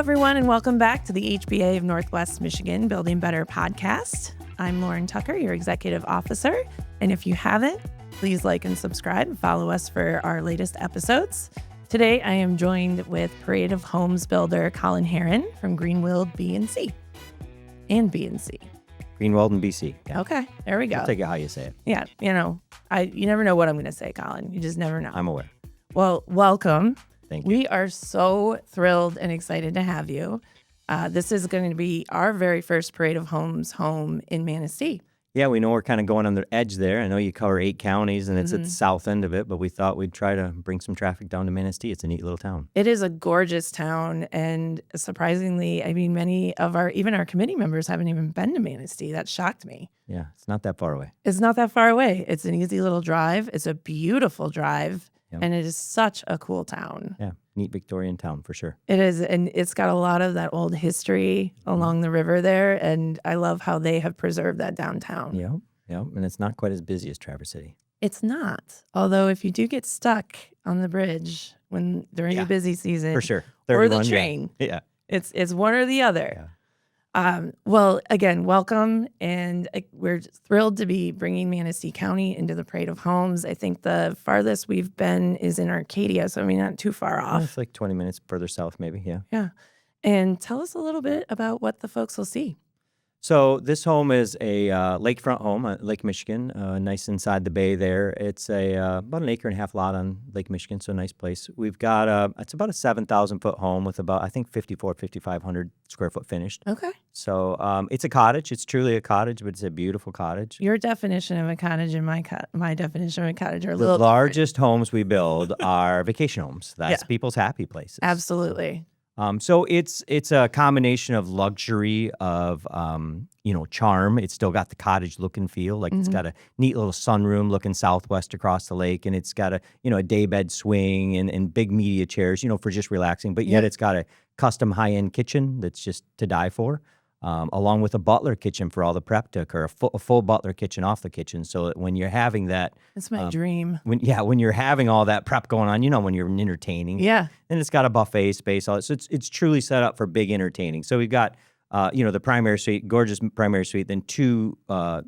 everyone, and welcome back to the HBA of Northwest Michigan Building Better podcast. I'm Lauren Tucker, your executive officer. And if you haven't, please like and subscribe and follow us for our latest episodes. Today, I am joined with Parade of Homes builder Colin Herren from Greenwald B.C. and B.C. Greenwald B.C. Yeah. Okay, there we go. I'll take it how you say it. Yeah, you never know what I'm going to say, Colin. You just never know. I'm aware. Well, welcome. Thank you. We are so thrilled and excited to have you. This is going to be our very first Parade of Homes home in Manistee. Yeah, we know we're kind of going on the edge there. I know you cover 8 counties, and it's at the south end of it, but we thought we'd try to bring some traffic down to Manistee. It's a neat little town. It is a gorgeous town, and surprisingly, many of our committee members haven't even been to Manistee. That shocked me. Yeah, it's not that far away. It's not that far away. It's an easy little drive. It's a beautiful drive, and it is such a cool town. Yeah, neat Victorian town for sure. It is, and it's got a lot of that old history along the river there, and I love how they have preserved that downtown. Yeah, and it's not quite as busy as Traverse City. It's not. Although if you do get stuck on the bridge during the busy season, For sure. or the train, it's one or the other. Yeah. Well, again, welcome, and we're thrilled to be bringing Manistee County into the Parade of Homes. I think the farthest we've been is in Arcadia, so not too far off. It's like 20 minutes further south, maybe. Yeah. Yeah. And tell us a little bit about what the folks will see. So this home is a lakefront home, Lake Michigan, nice inside the bay there. It's about an 1.5 acre lot on Lake Michigan, so a nice place. We've got it's about a 7,000-foot home with about, I think, 5,500 square foot finished. Okay. So it's a cottage. It's truly a cottage, but it's a beautiful cottage. Your definition of a cottage and my definition of a cottage are a The little largest homes we build are vacation homes. That's people's happy places. Absolutely. So it's a combination of luxury, of charm. It's still got the cottage look and feel. Like it's got a neat little sunroom looking southwest across the lake, and it's got a daybed swing and big media chairs, for just relaxing. But yet it's got a custom high-end kitchen that's just to die for. Along with a butler kitchen for all the prep to occur, a full butler kitchen off the kitchen, so that when you're having that, it's my dream. When you're having all that prep going on, when you're entertaining, and it's got a buffet space, all that, so it's truly set up for big entertaining. So we've got the primary suite, gorgeous primary suite, then 2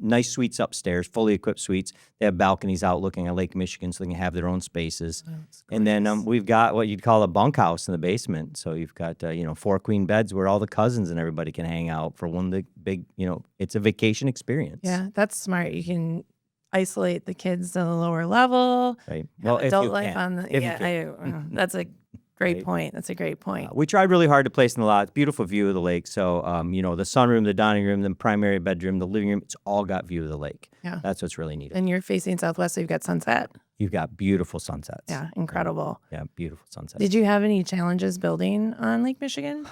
nice suites upstairs, fully equipped suites. They have balconies out looking at Lake Michigan, so they can have their own spaces. And then we've got what you'd call a bunkhouse in the basement. So you've got 4 queen beds where all the cousins and everybody can hang out for one big, it's a vacation experience. Yeah, that's smart. You can isolate the kids to the lower level. Right. Well, adult life on the that's a great point. That's a great point. We tried really hard to place in the lot. Beautiful view of the lake. So, the sunroom, the dining room, the primary bedroom, the living room, it's all got view of the lake. Yeah. That's what's really neat. And you're facing southwest, so you've got sunset. You've got beautiful sunsets. Yeah, incredible. Yeah, beautiful sunsets. Did you have any challenges building on Lake Michigan?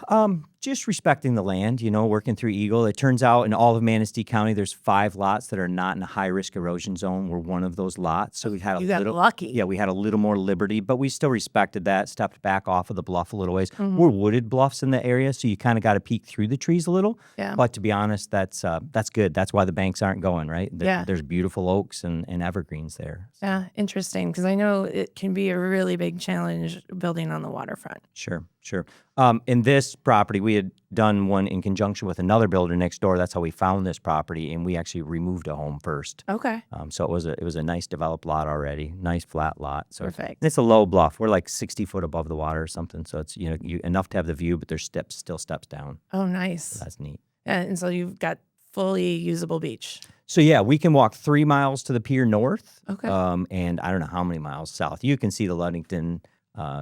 Just respecting the land, working through Eagle. It turns out in all of Manistee County, there's 5 lots that are not in a high-risk erosion zone. We're one of those lots. So we had got lucky. Yeah, we had a little more liberty, but we still respected that, stepped back off of the bluff a little ways. We're wooded bluffs in the area, so you kind of got to peek through the trees a little. Yeah. But to be honest, that's good. That's why the banks aren't going, right? There's beautiful oaks and evergreens there. Yeah, interesting, because I know it can be a really big challenge building on the waterfront. Sure. In this property, we had done one in conjunction with another builder next door. That's how we found this property, and we actually removed a home first. Okay. So it was a nice developed lot already, nice flat lot. So perfect. It's a low bluff. We're like 60 foot above the water or something. So it's enough to have the view, but there's still steps down. Oh, nice. So that's neat. And so you've got fully usable beach. So yeah, we can walk 3 miles to the pier north. Okay. And I don't know how many miles south. You can see the Ludington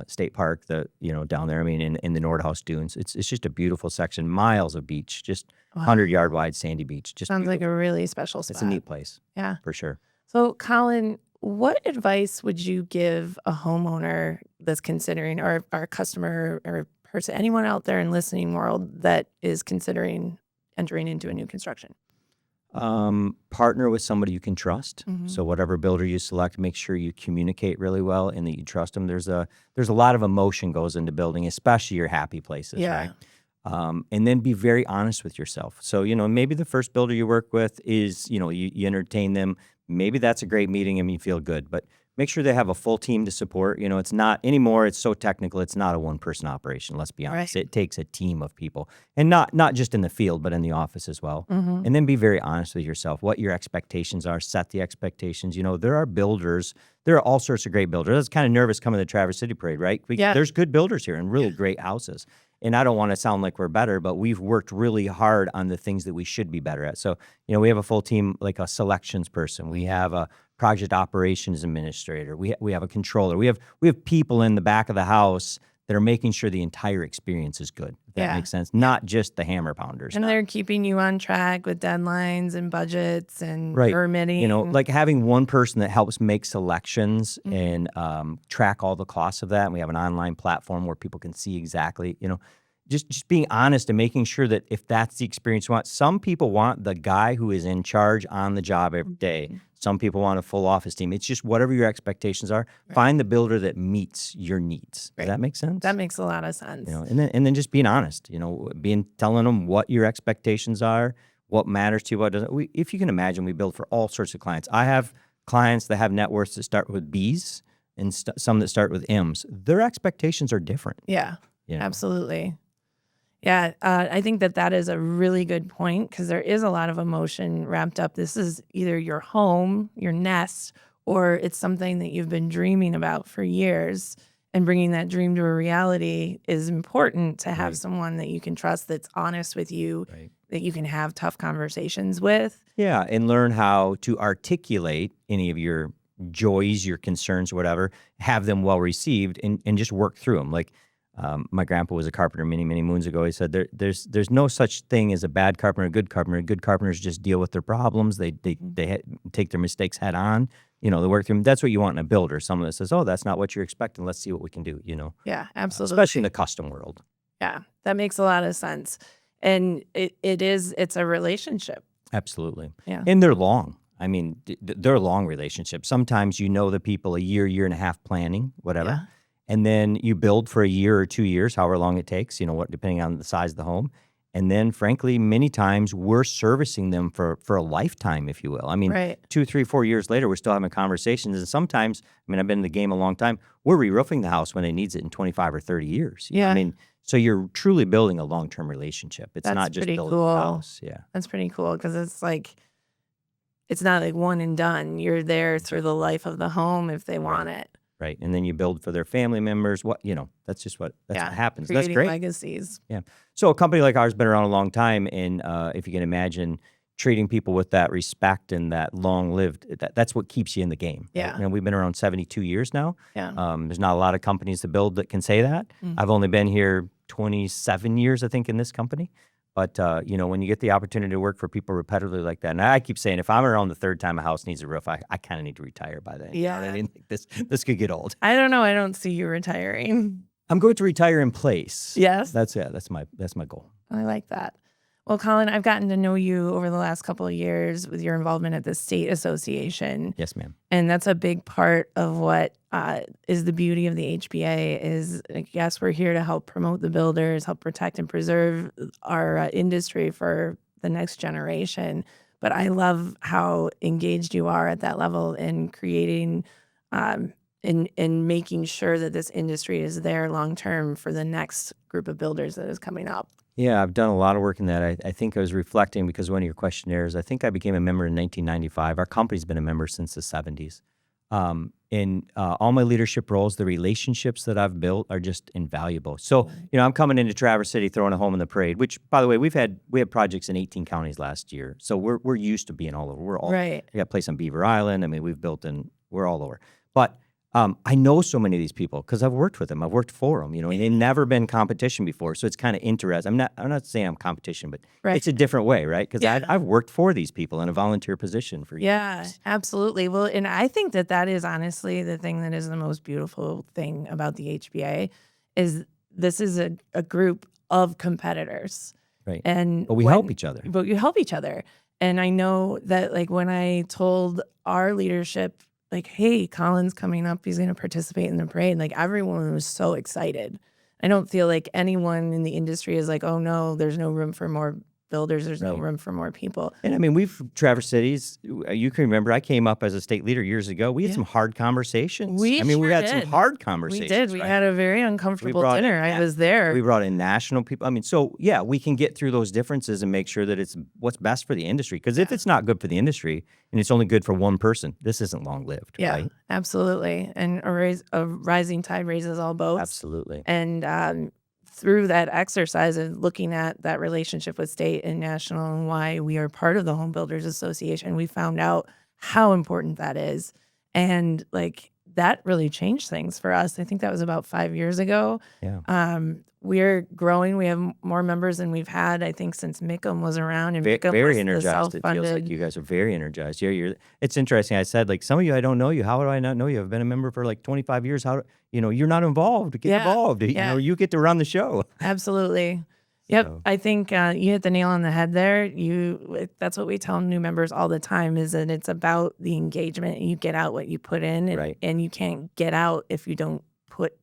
State Park, down there. In the Nordhaus Dunes. It's just a beautiful section, miles of beach, just 100-yard wide sandy beach. Just sounds beautiful. like a really special spot. It's a neat place. Yeah, for sure. So, Colin, what advice would you give a homeowner that's considering, or our customer or person, anyone out there in listening world that is considering entering into a new construction? Partner with somebody you can trust. So whatever builder you select, make sure you communicate really well and that you trust them. There's a lot of emotion goes into building, especially your happy places, right? And then be very honest with yourself. So, maybe the first builder you work with is, you entertain them. Maybe that's a great meeting and you feel good, but Make sure they have a full team to support. It's not anymore. It's so technical. It's not a one-person operation. Let's be honest. It takes a team of people, and not just in the field, but in the office as well. And then be very honest with yourself. What your expectations are. Set the expectations. There are builders. There are all sorts of great builders. I was kind of nervous coming to the Traverse City Parade, right? There's good builders here and really great houses. And I don't want to sound like we're better, but we've worked really hard on the things that we should be better at. So, we have a full team, like a selections person. We have a project operations administrator. We have a controller. We have people in the back of the house that are making sure the entire experience is good. If that makes sense. Not just the hammer pounders. And they're keeping you on track with deadlines and budgets and permitting. Like having one person that helps make selections and track all the costs of that. And we have an online platform where people can see exactly, just being honest and making sure that if that's the experience you want. Some people want the guy who is in charge on the job every day. Some people want a full office team. It's just whatever your expectations are. Find the builder that meets your needs. Does that make sense? That makes a lot of sense. And then just being honest. Telling them what your expectations are, what matters to you, what doesn't. If you can imagine, we build for all sorts of clients. I have clients that have net worths that start with B's and some that start with M's. Their expectations are different. Yeah, absolutely. Yeah, I think that is a really good point because there is a lot of emotion wrapped up. This is either your home, your nest, or it's something that you've been dreaming about for years. And bringing that dream to a reality is important to have someone that you can trust that's honest with you, that you can have tough conversations with. Yeah, and learn how to articulate any of your joys, your concerns, whatever, have them well received and just work through them. Like, my grandpa was a carpenter many, many moons ago. He said there's no such thing as a bad carpenter, a good carpenter. Good carpenters just deal with their problems. They take their mistakes head on. They work through them. That's what you want in a builder. Someone that says, "Oh, that's not what you're expecting. Let's see what we can do." Yeah, absolutely. Especially in the custom world. Yeah, that makes a lot of sense. And it's a relationship. Absolutely. Yeah. And they're long. I mean, they're long relationships. Sometimes the people a year and a half planning, whatever. Yeah. And then you build for a year or 2 years, however long it takes, depending on the size of the home. And then, frankly, many times we're servicing them for a lifetime, if you will. I mean, 2, 3, 4 years later, we're still having conversations. And sometimes, I've been in the game a long time, we're re-roofing the house when it needs it in 25 or 30 years. Yeah. So you're truly building a long-term relationship. It's not just building a house. Yeah. That's pretty cool because it's not like one and done. You're there through the life of the home if they want it. Right. And then you build for their family members. That's what happens. Creating That's great. Legacies. Yeah. So a company like ours has been around a long time. And if you can imagine treating people with that respect and that long-lived, that's what keeps you in the game. Yeah. Right? We've been around 72 years now. Yeah. There's not a lot of companies that build that can say that. I've only been here 27 years, I think, in this company. But, when you get the opportunity to work for people repetitively like that, and I keep saying, if I'm around the third time a house needs a roof, I kind of need to retire by then. Yeah. I mean, this could get old. I don't know. I don't see you retiring. I'm going to retire in place. Yes. That's my goal. I like that. Well, Colin, I've gotten to know you over the last couple of years with your involvement at the state association. Yes, ma'am. And that's a big part of what is the beauty of the HBA is, yes, we're here to help promote the builders, help protect and preserve our industry for the next generation. But I love how engaged you are at that level in creating in making sure that this industry is there long-term for the next group of builders that is coming up. Yeah, I've done a lot of work in that. I think I was reflecting because one of your questionnaires, I think I became a member in 1995. Our company's been a member since the 70s. In all my leadership roles, the relationships that I've built are just invaluable. So, I'm coming into Traverse City throwing a home in the parade, which, by the way, we had projects in 18 counties last year. So we're used to being all over. We're all right. We got a place on Beaver Island. We've built we're all over. But I know so many of these people because I've worked with them. I've worked for them, and they've never been competition before. So it's kind of interesting. I'm not saying I'm competition, but it's a different way, right? Because I've worked for these people in a volunteer position for years. Yeah, absolutely. Well, and I think that is honestly the thing that is the most beautiful thing about the HBA is this is a group of competitors. Right. But we help each other. But you help each other. And I know that when I told our leadership, hey, Colin's coming up, he's going to participate in the parade. Everyone was so excited. I don't feel like anyone in the industry is oh no, there's no room for more builders. There's no room for more people. And I mean, we've traversed cities. You can remember I came up as a state leader years ago. We had some hard conversations. We had some hard conversations. We did. We had a very uncomfortable dinner. I was there. We brought in national people. I mean, so yeah, we can get through those differences and make sure that it's what's best for the industry. Because if it's not good for the industry and it's only good for one person, this isn't long lived. Yeah, right? Absolutely. And a rising tide raises all boats. Absolutely. And through that exercise of looking at that relationship with state and national and why we are part of the Home Builders Association, we found out how important that is. And like that really changed things for us. I think that was about 5 years ago. Yeah. We're growing. We have more members than we've had, I think, since Mickham was around. And very energized. It feels like you guys are very energized. It's interesting. I said, like, some of you, I don't know you. How do I not know you? I've been a member for like 25 years. You're not involved. Get involved. You get to run the show. Absolutely. Yep. So. I think you hit the nail on the head there. That's what we tell new members all the time is that it's about the engagement. You get out what you put in, and you can't get out if you don't put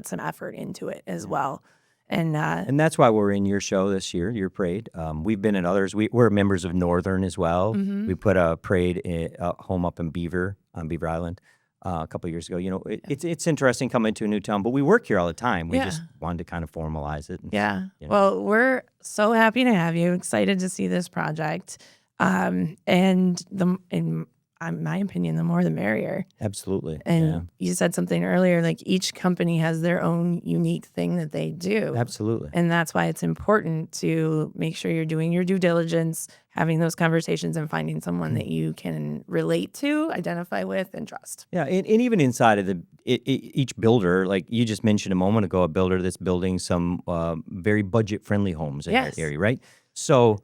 some effort into it as well. And that's why we're in your show this year, your parade. We've been in others. We're members of Northern as well. Mm-hmm. We put a parade home up in Beaver Island a couple of years ago. It's interesting coming to a new town, but we work here all the time. We just wanted to kind of formalize it. Well, we're so happy to have you. Excited to see this project. In my opinion, the more the merrier. Absolutely. And you said something earlier, like each company has their own unique thing that they do. Absolutely. And that's why it's important to make sure you're doing your due diligence, having those conversations and finding someone that you can relate to, identify with, and trust. Yeah, and even inside of each builder, like you just mentioned a moment ago, a builder that's building some very budget-friendly homes in that area, right? So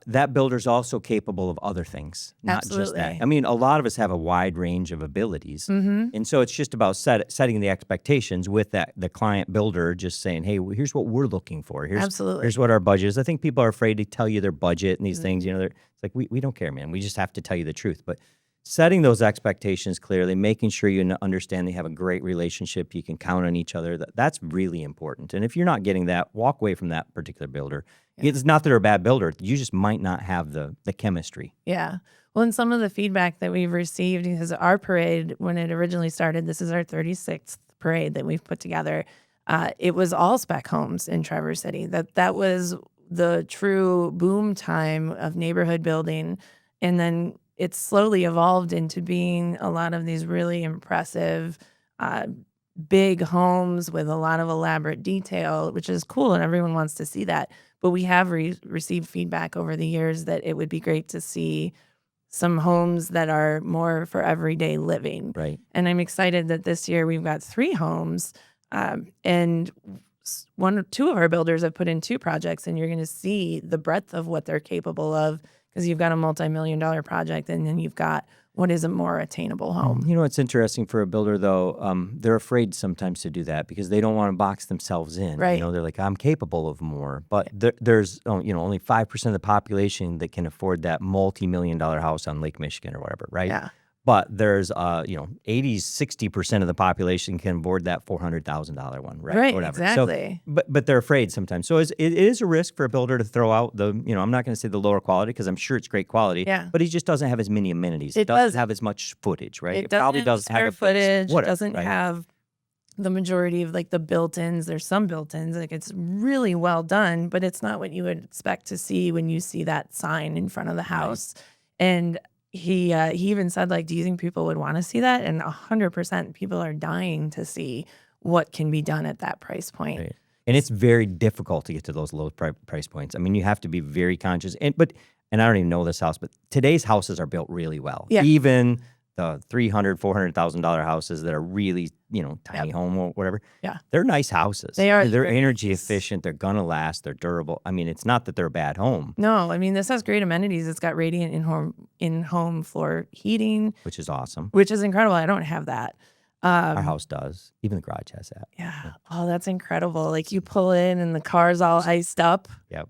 that builder's also capable of other things, not just that. I mean, a lot of us have a wide range of abilities, and so it's just about setting the expectations with the client builder, just saying, hey, here's what we're looking for. Here's what our budget is. I think people are afraid to tell you their budget and these things. It's like, we don't care, man. We just have to tell you the truth. But setting those expectations clearly, making sure you understand they have a great relationship, you can count on each other, that's really important. And if you're not getting that, walk away from that particular builder. It's not that they're a bad builder. You just might not have the chemistry. Yeah. Well, and some of the feedback that we've received, because our parade, when it originally started, this is our 36th parade that we've put together. It was all spec homes in Traverse City. That was the true boom time of neighborhood building. And then it slowly evolved into being a lot of these really impressive big homes with a lot of elaborate detail, which is cool, and everyone wants to see that. But we have received feedback over the years that it would be great to see some homes that are more for everyday living. Right. And I'm excited that this year we've got 3 homes, and 1 or 2 of our builders have put in 2 projects, and you're going to see the breadth of what they're capable of, because you've got a multi-million-dollar project, and then you've got what is a more attainable home. It's interesting for a builder, though. They're afraid sometimes to do that because they don't want to box themselves in. Right. They're like, I'm capable of more. But there's only 5% of the population that can afford that multi-million-dollar house on Lake Michigan or whatever, right? Yeah. But there's 60% of the population can afford that $400,000 one, right? Right, whatever. exactly. So, but they're afraid sometimes. So it is a risk for a builder to throw out I'm not going to say the lower quality because I'm sure it's great quality. Yeah. But he just doesn't have as many amenities. It doesn't have as much footage, right? It probably doesn't have square footage. It doesn't have the majority of like the built-ins. There's some built-ins. Like it's really well done, but it's not what you would expect to see when you see that sign in front of the house. Right. And he even said, like, do you think people would want to see that? And 100% people are dying to see what can be done at that price point. Right. And it's very difficult to get to those low price points. I mean, you have to be very conscious. And I don't even know this house, but today's houses are built really well. Yeah. Even the $300,000, $400,000 houses that are really, tiny home or whatever. Yeah. They're nice houses. They are. They're energy efficient. They're going to last. They're durable. I mean, it's not that they're a bad home. No, I mean, this has great amenities. It's got radiant in-home floor heating. Which is awesome. Which is incredible. I don't have that. Our house does. Even the garage has that. Yeah. Oh, that's incredible. Like you pull in and the car's all iced up. Yep.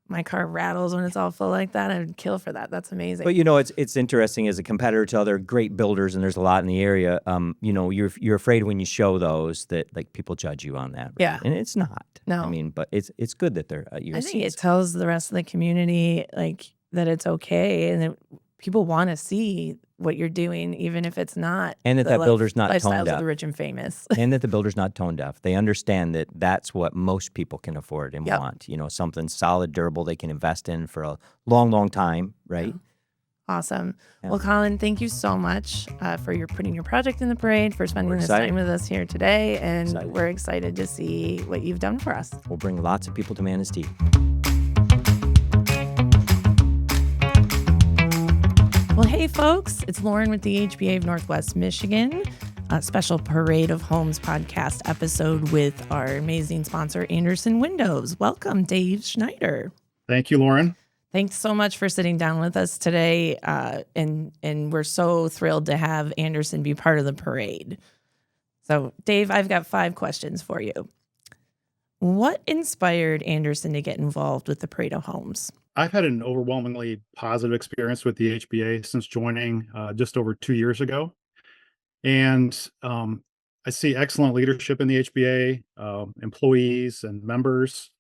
My car rattles when it's all full like that. I would kill for that. That's amazing. But it's interesting as a competitor to other great builders, and there's a lot in the area. You're afraid when you show those that like people judge you on that. Right? Yeah, and it's not. No, I mean, but it's good that they're. I think it tells the rest of the community like that it's okay, and that people want to see what you're doing, even if it's not. And that builder's not tone lifestyles deaf. of the rich and famous. And that the builder's not tone deaf. They understand that that's what most people can afford and want. Something solid, durable they can invest in for a long, long time, right? Yeah. Awesome. Yeah. Well, Colin, thank you so much for putting your project in the parade, for spending this time with us here today. And we're excited to see what you've done for us. We'll bring lots of people to Manistee. Well, hey, folks, it's Lauren with the HBA of Northwest Michigan, a special Parade of Homes podcast episode with our amazing sponsor, Andersen Windows. Welcome, Dave Schneider. Thank you, Lauren. Thanks so much for sitting down with us today, and we're so thrilled to have Andersen be part of the parade. So, Dave, I've got 5 questions for you. What inspired Andersen to get involved with the Parade of Homes? I've had an overwhelmingly positive experience with the HBA since joining just over 2 years ago. And I see excellent leadership in the HBA, employees and members,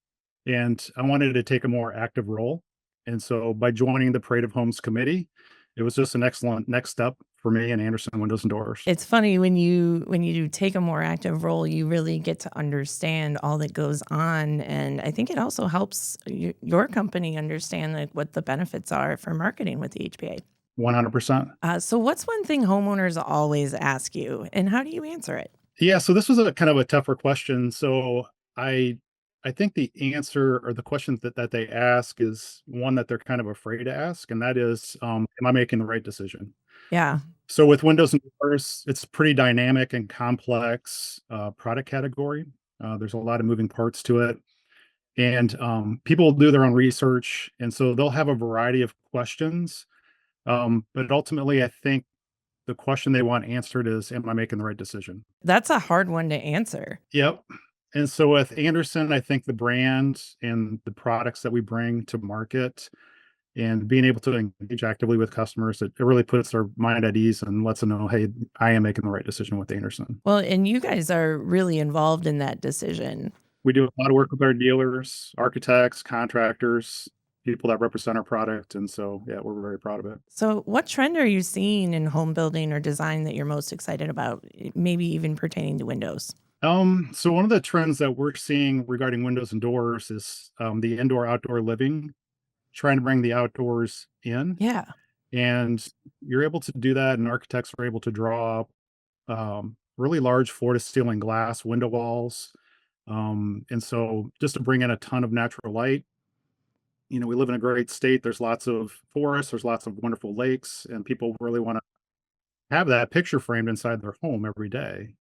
and I wanted to take a more active role. And so by joining the Parade of Homes committee, it was just an excellent next step for me and Andersen Windows and Doors. It's funny when you take a more active role, you really get to understand all that goes on, and I think it also helps your company understand like what the benefits are for marketing with the HBA. 100%. So what's one thing homeowners always ask you, and how do you answer it? Yeah, so this was a kind of a tougher question. So I think the answer or the question that they ask is one that they're kind of afraid to ask, and that is, am I making the right decision? Yeah. So with Windows and Doors, it's a pretty dynamic and complex product category. There's a lot of moving parts to it. And people do their own research, and so they'll have a variety of questions. But ultimately, I think the question they want answered is, am I making the right decision? That's a hard one to answer. Yep. And so with Andersen, I think the brand and the products that we bring to market and being able to engage actively with customers, it really puts their mind at ease and lets them know, hey, I am making the right decision with Andersen. Well, and you guys are really involved in that decision. We do a lot of work with our dealers, architects, contractors, people that represent our product. And so, yeah, we're very proud of it. So what trend are you seeing in home building or design that you're most excited about, maybe even pertaining to windows? So one of the trends that we're seeing regarding windows and doors is the indoor-outdoor living, trying to bring the outdoors in. Yeah. And you're able to do that, and architects are able to draw up really large floor-to-ceiling glass window walls. And so just to bring in a ton of natural light. We live in a great state. There's lots of forests, there's lots of wonderful lakes, and people really want to have that picture framed inside their home every day.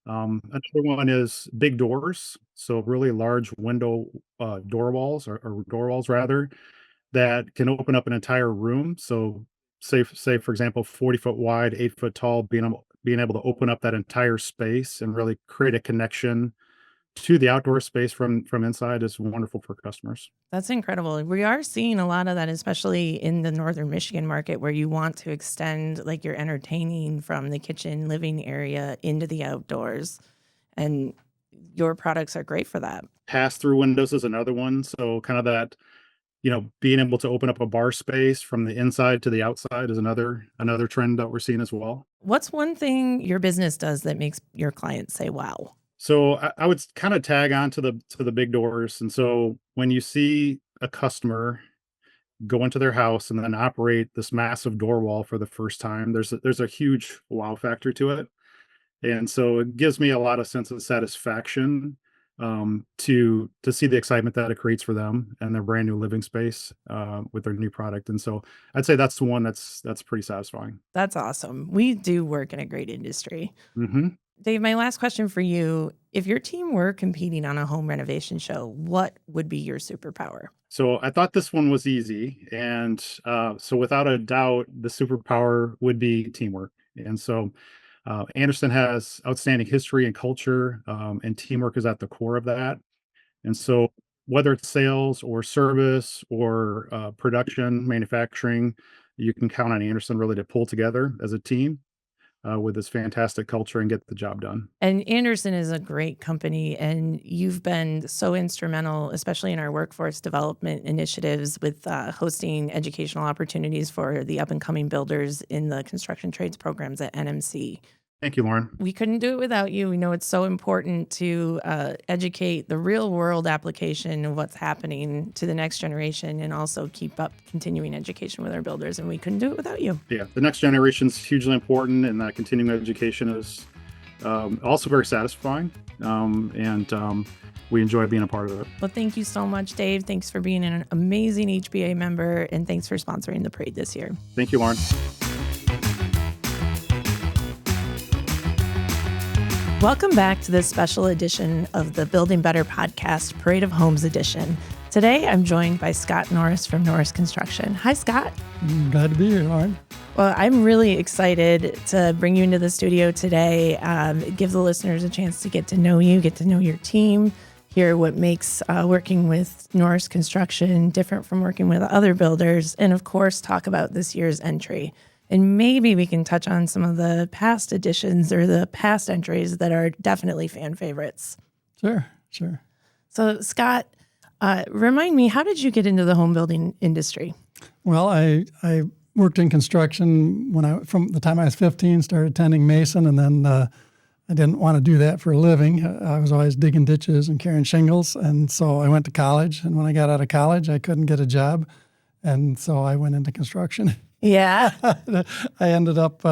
Another one is big doors. So really large window door walls or door walls rather, that can open up an entire room. So say for example, 40-foot wide, 8-foot tall, being able to open up that entire space and really create a connection to the outdoor space from inside is wonderful for customers. That's incredible. We are seeing a lot of that, especially in the northern Michigan market, where you want to extend like your entertaining from the kitchen living area into the outdoors. And your products are great for that. Pass-through windows is another one. So kind of that, being able to open up a bar space from the inside to the outside is another trend that we're seeing as well. What's one thing your business does that makes your clients say, wow? So I would kind of tag on to the big doors. And so when you see a customer go into their house and then operate this massive door wall for the first time, there's a huge wow factor to it. And so it gives me a lot of sense of satisfaction to see the excitement that it creates for them and their brand new living space with their new product. And so I'd say that's the one that's pretty satisfying. That's awesome. We do work in a great industry. Mm-hmm. Dave, my last question for you. If your team were competing on a home renovation show, what would be your superpower? So I thought this one was easy. And so without a doubt, the superpower would be teamwork. And so Andersen has outstanding history and culture, and teamwork is at the core of that. And so whether it's sales or service or production, manufacturing, you can count on Andersen really to pull together as a team with this fantastic culture and get the job done. And Andersen is a great company, and you've been so instrumental, especially in our workforce development initiatives with hosting educational opportunities for the up-and-coming builders in the construction trades programs at NMC. Thank you, Lauren. We couldn't do it without you. We know it's so important to educate the real-world application of what's happening to the next generation and also keep up continuing education with our builders, and we couldn't do it without you. Yeah, the next generation is hugely important, and that continuing education is also very satisfying, and we enjoy being a part of it. Well, thank you so much, Dave. Thanks for being an amazing HBA member, and thanks for sponsoring the parade this year. Thank you, Lauren. Welcome back to this special edition of the Building Better podcast, Parade of Homes edition. Today, I'm joined by Scott Norris from Norris Construction. Hi, Scott. Glad to be here, Lauren. Well, I'm really excited to bring you into the studio today. Give the listeners a chance to get to know you, get to know your team, hear what makes working with Norris Construction different from working with other builders, and of course, talk about this year's entry. And maybe we can touch on some of the past editions or the past entries that are definitely fan favorites. Sure. So, Scott, remind me, how did you get into the home building industry? Well, I worked in construction from the time I was 15, started attending Mason, and then I didn't want to do that for a living. I was always digging ditches and carrying shingles, and so I went to college. And when I got out of college, I couldn't get a job, and so I went into construction. Yeah. I ended up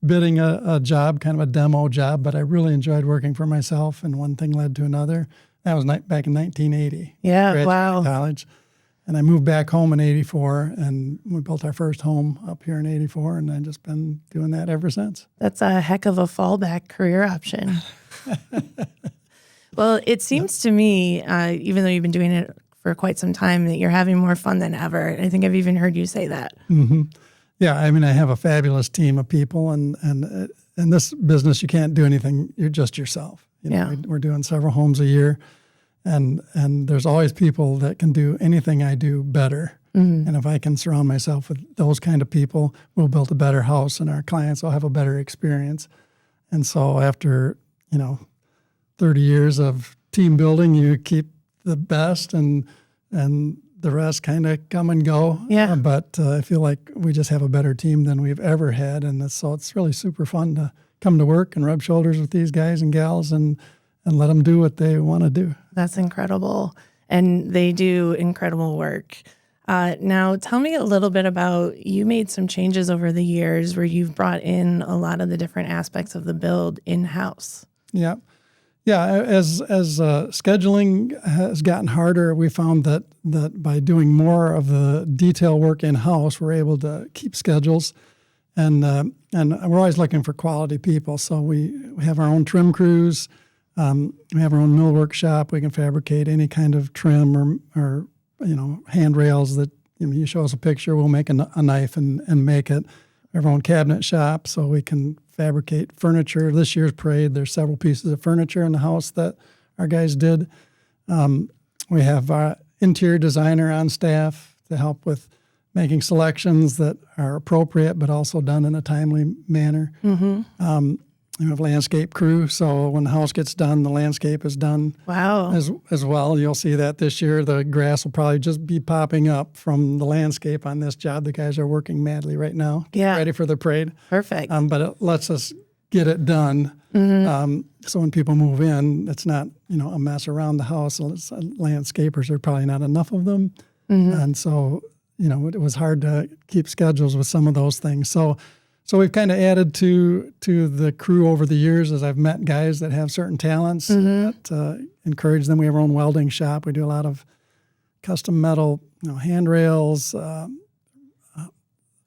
bidding a job, kind of a demo job, but I really enjoyed working for myself, and one thing led to another. That was back in 1980. Yeah, Graduated wow. College. And I moved back home in 84, and we built our first home up here in 84, and I've just been doing that ever since. That's a heck of a fallback career option. Well, it seems to me, even though you've been doing it for quite some time, that you're having more fun than ever. I think I've even heard you say that. Mm-hmm. Yeah, I mean, I have a fabulous team of people, and in this business, you can't do anything. You're just yourself. We're doing several homes a year, and there's always people that can do anything I do better. Mm-hmm. And if I can surround myself with those kind of people, we'll build a better house, and our clients will have a better experience. And so after 30 years of team building, you keep the best, and the rest kind of come and go. Yeah. But I feel like we just have a better team than we've ever had, and so it's really super fun to come to work and rub shoulders with these guys and gals and let them do what they want to do. That's incredible, and they do incredible work. Now, tell me a little bit about, you made some changes over the years where you've brought in a lot of the different aspects of the build in-house. Yeah. Yeah, as scheduling has gotten harder, we found that by doing more of the detail work in-house, we're able to keep schedules, and we're always looking for quality people. So we have our own trim crews, we have our own mill workshop. We can fabricate any kind of trim or handrails that you show us a picture, we'll make a knife and make it. We have our own cabinet shop, so we can fabricate furniture. This year's parade, there's several pieces of furniture in the house that our guys did. We have our interior designer on staff to help with making selections that are appropriate but also done in a timely manner. Mm-hmm. We have a landscape crew, so when the house gets done, the landscape is done. Wow. As well. You'll see that this year. The grass will probably just be popping up from the landscape on this job. The guys are working madly right now, ready for the parade. Perfect. But it lets us get it done. Mm-hmm. So when people move in, it's not a mess around the house. Landscapers are probably not enough of them, and so it was hard to keep schedules with some of those things. So we've kind of added to the crew over the years as I've met guys that have certain talents that encourage them. We have our own welding shop. We do a lot of custom metal, handrails,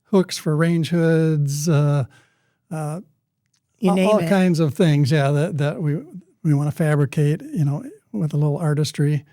hooks for range hoods, all kinds of things. Yeah, that we want to fabricate, with a little artistry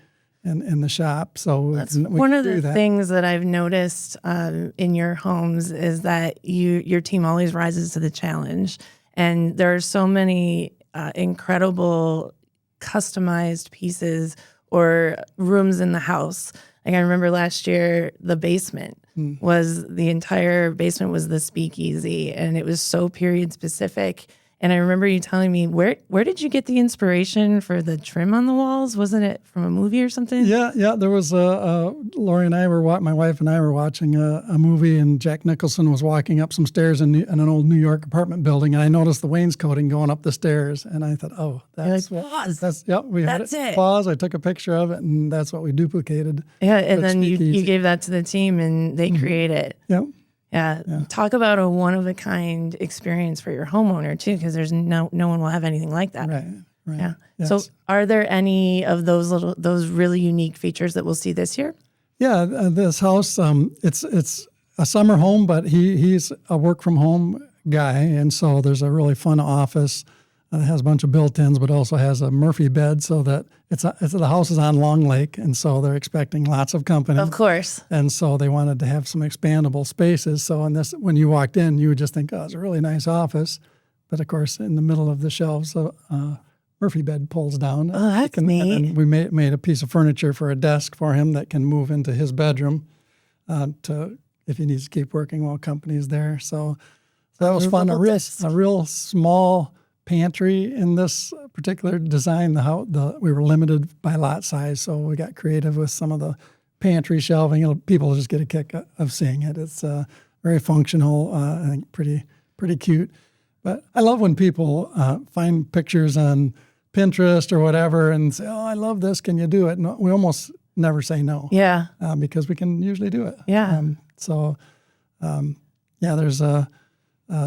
in the shop. So that's one of the things that I've noticed in your homes is that your team always rises to the challenge. And there are so many incredible customized pieces, or rooms in the house. Like I remember last year, the basement was the entire basement was the speakeasy, and it was so period specific. And I remember you telling me, where did you get the inspiration for the trim on the walls? Wasn't it from a movie or something? Yeah. There was Lori and I my wife and I were watching a movie, and Jack Nicholson was walking up some stairs in an old New York apartment building, and I noticed the wainscoting going up the stairs, and I thought, oh, that's pause. We had it. Pause. I took a picture of it, and that's what we duplicated. Yeah, and then you gave that to the team, and they create it. Yep. Yeah. Talk about a one-of-a-kind experience for your homeowner, too, because there's no one will have anything like that. Right. Yeah. Yes. So are there any of those really unique features that we'll see this year? Yeah, this house, it's a summer home, but he's a work-from-home guy, and so there's a really fun office. It has a bunch of built-ins, but also has a Murphy bed, so that the house is on Long Lake, and so they're expecting lots of company. Of course. And so they wanted to have some expandable spaces. So when you walked in, you would just think, oh, it's a really nice office. But of course, in the middle of the shelves, Murphy bed pulls down. Oh, that's neat. And we made a piece of furniture for a desk for him that can move into his bedroom if he needs to keep working while company's there. So that was fun. A real small pantry in this particular design. We were limited by lot size, so we got creative with some of the pantry shelving. People just get a kick of seeing it. It's very functional. I think pretty cute. But I love when people find pictures on Pinterest or whatever and say, "Oh, I love this. Can you do it?" No, we almost never say no. Yeah. Because we can usually do it. Yeah. There's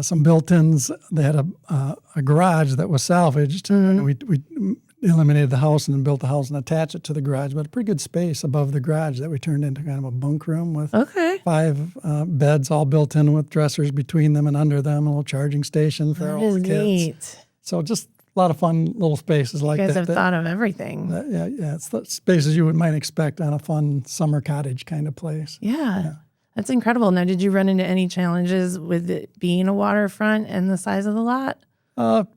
some built-ins. They had a garage that was salvaged. Mm-hmm. We eliminated the house and then built the house and attached it to the garage, but a pretty good space above the garage that we turned into kind of a bunk room with 5 beds all built in with dressers between them and under them, a little charging station for all the kids. Neat. So just a lot of fun little spaces like that. You guys have thought of everything. It's the spaces you might expect on a fun summer cottage kind of place. Yeah. That's incredible. Now, did you run into any challenges with it being a waterfront and the size of the lot? It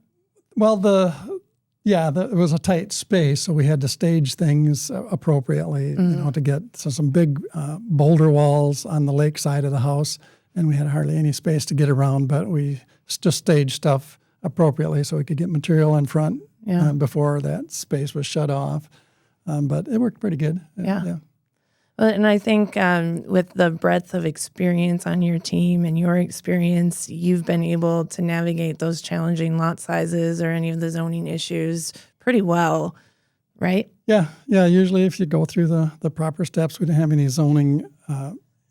was a tight space, so we had to stage things appropriately, to get some big boulder walls on the lake side of the house, and we had hardly any space to get around, but we just staged stuff appropriately so we could get material in front before that space was shut off. But it worked pretty good. Yeah. Well, and I think with the breadth of experience on your team and your experience, you've been able to navigate those challenging lot sizes or any of the zoning issues pretty well, right? Yeah. Usually, if you go through the proper steps, we didn't have any zoning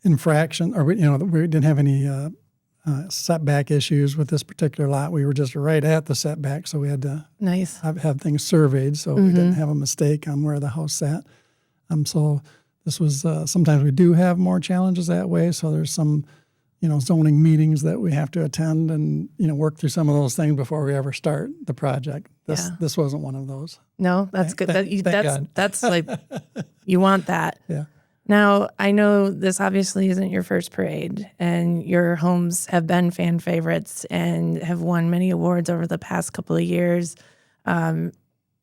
infraction, or we didn't have any setback issues with this particular lot. We were just right at the setback, so we had to have things surveyed, so we didn't have a mistake on where the house sat. So. This was, sometimes we do have more challenges that way. So there's some, zoning meetings that we have to attend and, work through some of those things before we ever start the project. This wasn't one of those. No, that's good. That's like, you want that. Yeah. Now, I know this obviously isn't your first parade, and your homes have been fan favorites and have won many awards over the past couple of years.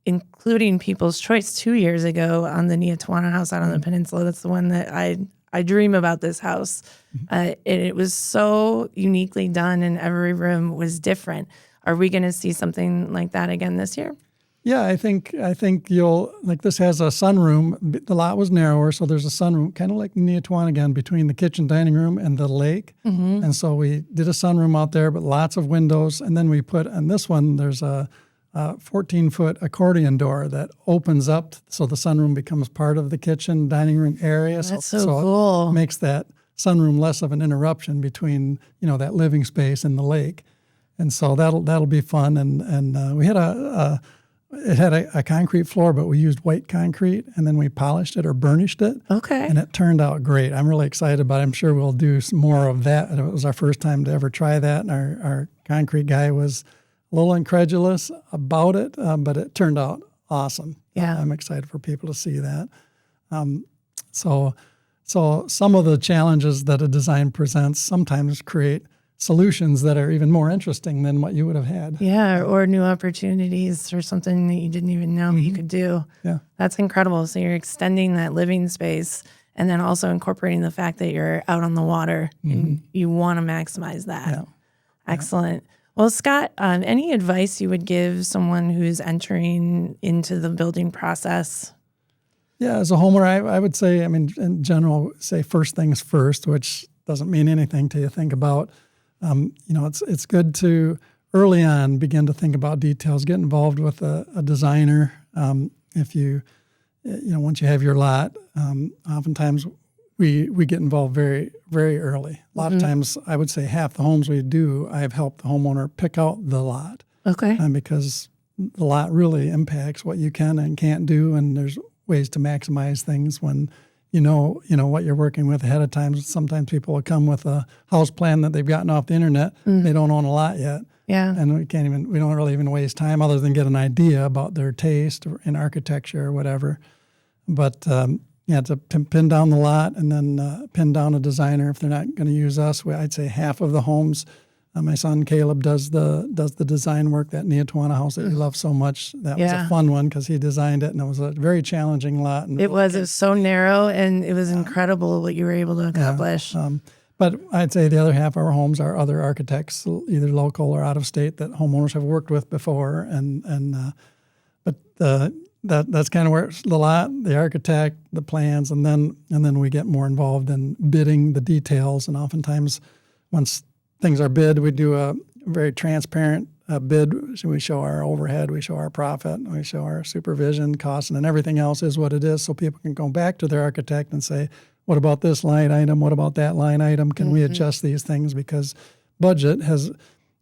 Including People's Choice 2 years ago on the Neotawana house out on the peninsula. That's the one that I dream about this house. It was so uniquely done, and every room was different. Are we going to see something like that again this year? Yeah, I think you'll, like, this has a sunroom. The lot was narrower, so there's a sunroom, kind of like Neotawana again, between the kitchen dining room and the lake. Mm-hmm. And so we did a sunroom out there, but lots of windows. And then we put, on this one, there's a 14-foot accordion door that opens up, so the sunroom becomes part of the kitchen dining room area. That's so cool. It makes that sunroom less of an interruption between that living space and the lake, and so that'll be fun. And we had it had a concrete floor, but we used white concrete, and then we polished it or burnished it. Okay. And it turned out great. I'm really excited about it. I'm sure we'll do some more of that. It was our first time to ever try that, and our concrete guy was a little incredulous about it, but it turned out awesome. Yeah. I'm excited for people to see that. So some of the challenges that a design presents sometimes create solutions that are even more interesting than what you would have had. Yeah, or new opportunities or something that you didn't even know you could do. Yeah. That's incredible. So you're extending that living space and then also incorporating the fact that you're out on the water and you want to maximize that. Yeah. Excellent. Well, Scott, any advice you would give someone who's entering into the building process? Yeah, as a homeowner, I would say, in general, say first things first, which doesn't mean anything till you think about. It's good to early on begin to think about details, get involved with a designer. If you once you have your lot, oftentimes we get involved very, very early. A lot of times, I would say half the homes we do, I have helped the homeowner pick out the lot. Okay. Because the lot really impacts what you can and can't do, and there's ways to maximize things when you know what you're working with ahead of time. Sometimes people will come with a house plan that they've gotten off the internet. They don't own a lot yet. Yeah. And we don't really even waste time other than get an idea about their taste in architecture or whatever. But to pin down the lot and then pin down a designer if they're not going to use us. I'd say half of the homes. My son Caleb does the design work, that Neotuana house that you love so much. That was a fun one because he designed it, and it was a very challenging lot. And it was so narrow, and it was incredible what you were able to accomplish. But I'd say the other half of our homes are other architects, either local or out of state, that homeowners have worked with before. But that's kind of where it's the lot, the architect, the plans, and then we get more involved in bidding the details. And oftentimes, once things are bid, we do a very transparent bid. So we show our overhead, we show our profit, we show our supervision costs, and then everything else is what it is, so people can go back to their architect and say, what about this line item? What about that line item? Can we adjust these things? Because budget has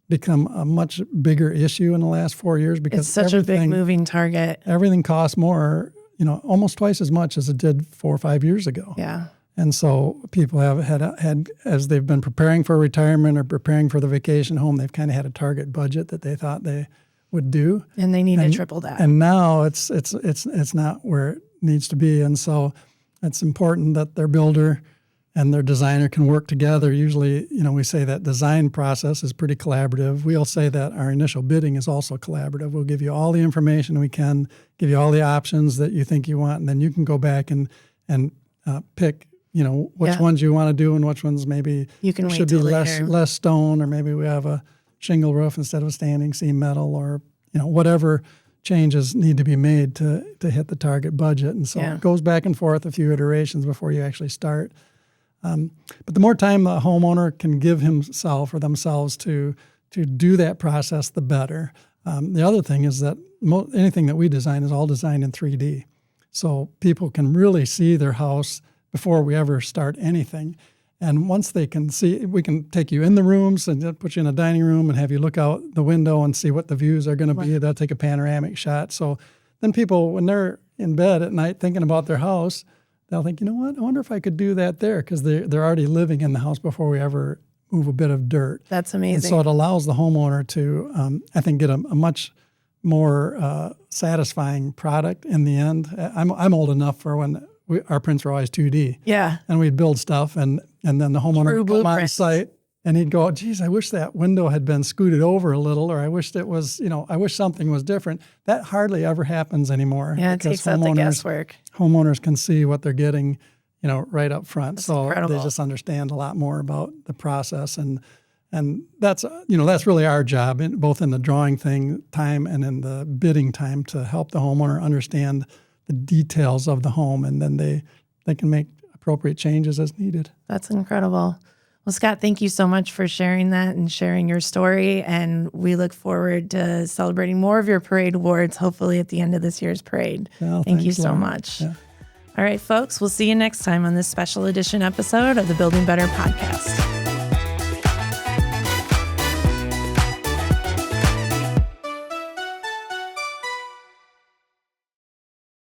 become a much bigger issue in the last 4 years because it's such a big moving target. Everything costs more, almost twice as much as it did 4 or 5 years ago. Yeah. And so people have had, as they've been preparing for retirement or preparing for the vacation home, they've kind of had a target budget that they thought they would do. And they need to triple that. And now it's not where it needs to be. And so it's important that their builder and their designer can work together. Usually, we say that design process is pretty collaborative. We'll say that our initial bidding is also collaborative. We'll give you all the information we can, give you all the options that you think you want, and then you can go back and pick which ones you want to do and which ones maybe should be less stone, or maybe we have a shingle roof instead of a standing seam metal, or whatever changes need to be made to hit the target budget. And so it goes back and forth a few iterations before you actually start. But the more time the homeowner can give himself or themselves to do that process, the better. The other thing is that anything that we design is all designed in 3D. So people can really see their house before we ever start anything. And once they can see, we can take you in the rooms and put you in a dining room and have you look out the window and see what the views are going to be. They'll take a panoramic shot. So then people, when they're in bed at night thinking about their house, they'll think, I wonder if I could do that there, because they're already living in the house before we ever move a bit of dirt. That's amazing. And so it allows the homeowner to, I think, get a much more satisfying product in the end. I'm old enough for when our prints were always 2D. Yeah. And we'd build stuff, and then the homeowner would come on site, and he'd go, geez, I wish that window had been scooted over a little, or I wished it was, I wish something was different. That hardly ever happens anymore. Yeah, it takes out the guesswork. Homeowners can see what they're getting, right up front. That's so incredible. They just understand a lot more about the process, and that's, that's really our job, both in the drawing time and in the bidding time, to help the homeowner understand the details of the home, and then they can make appropriate changes as needed. That's incredible. Well, Scott, thank you so much for sharing that and sharing your story. And we look forward to celebrating more of your parade awards, hopefully at the end of this year's parade. Well, thank you so much. Yeah. All right, folks, we'll see you next time on this special edition episode of the Building Better podcast.